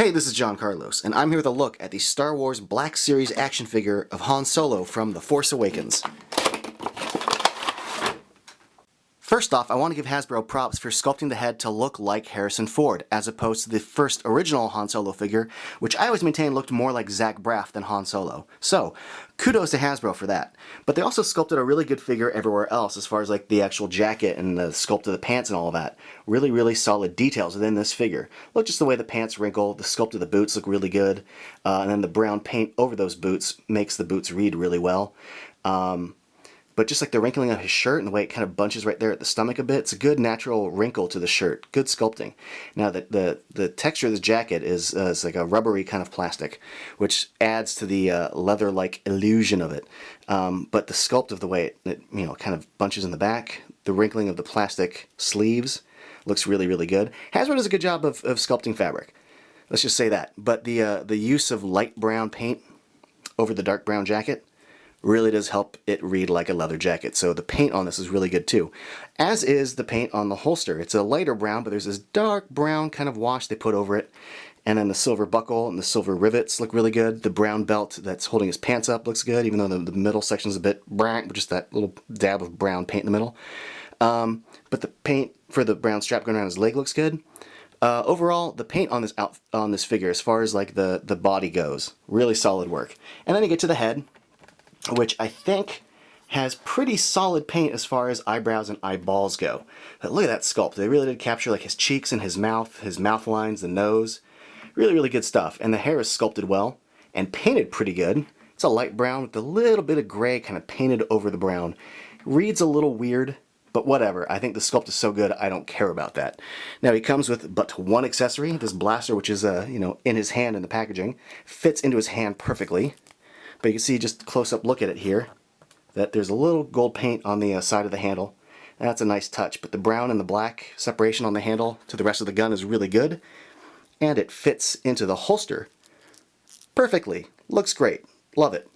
Hey, this is John Carlos, and I'm here with a look at the Star Wars Black Series action figure of Han Solo from The Force Awakens. First off, I want to give Hasbro props for sculpting the head to look like Harrison Ford, as opposed to the first original Han Solo figure, which I always maintain looked more like Zach Braff than Han Solo. So, kudos to Hasbro for that. But they also sculpted a really good figure everywhere else, as far as like the actual jacket and the sculpt of the pants and all of that. Really, really solid details within this figure. Look, just the way the pants wrinkle, the sculpt of the boots look really good, and then the brown paint over those boots makes the boots read really well. But just like the wrinkling of his shirt and the way it kind of bunches right there at the stomach a bit, it's a good natural wrinkle to the shirt. Good sculpting. Now the texture of this jacket is like a rubbery kind of plastic, which adds to the leather-like illusion of it. But the sculpt of the way it kind of bunches in the back, the wrinkling of the plastic sleeves looks really, really good. Hasbro does a good job of sculpting fabric. Let's just say that. But the use of light brown paint over the dark brown jacket really does help it read like a leather jacket. So the paint on this is really good too. As is the paint on the holster. It's a lighter brown, but there's this dark brown kind of wash they put over it. And then the silver buckle and the silver rivets look really good. The brown belt that's holding his pants up looks good, even though the middle section is a bit brown, but just that little dab of brown paint in the middle. But the paint for the brown strap going around his leg looks good. Overall, the paint on this figure, as far as like the body goes, really solid work. And then you get to the head, which I think has pretty solid paint as far as eyebrows and eyeballs go. But look at that sculpt. They really did capture like his cheeks and his mouth lines, the nose. Really, really good stuff. And the hair is sculpted well and painted pretty good. It's a light brown with a little bit of gray kind of painted over the brown. Reads a little weird, but whatever. I think the sculpt is so good, I don't care about that. Now he comes with but one accessory, this blaster, which is in his hand in the packaging. Fits into his hand perfectly. But you can see just a close-up look at it here, that there's a little gold paint on the side of the handle. That's a nice touch, but the brown and the black separation on the handle to the rest of the gun is really good, and it fits into the holster perfectly. Looks great. Love it.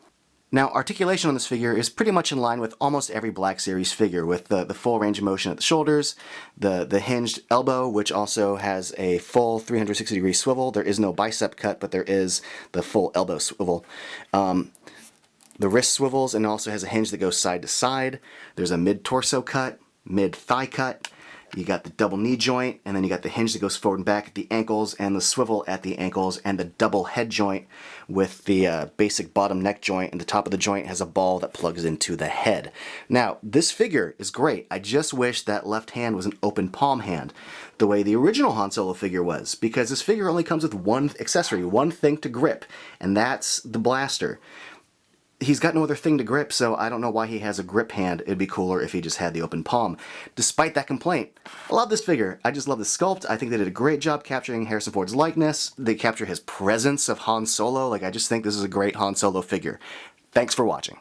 Now, articulation on this figure is pretty much in line with almost every Black Series figure, with the full range of motion at the shoulders, the hinged elbow, which also has a full 360-degree swivel. There is no bicep cut, but there is the full elbow swivel. The wrist swivels and also has a hinge that goes side to side. There's a mid-torso cut, mid-thigh cut. You got the double knee joint, and then you got the hinge that goes forward and back at the ankles, and the swivel at the ankles, and the double head joint with the basic bottom neck joint, and the top of the joint has a ball that plugs into the head. Now, this figure is great. I just wish that left hand was an open palm hand, the way the original Han Solo figure was, because this figure only comes with one accessory, one thing to grip, and that's the blaster. He's got no other thing to grip, so I don't know why he has a grip hand. It'd be cooler if he just had the open palm. Despite that complaint, I love this figure. I just love the sculpt. I think they did a great job capturing Harrison Ford's likeness. They capture his presence of Han Solo. I just think this is a great Han Solo figure. Thanks for watching.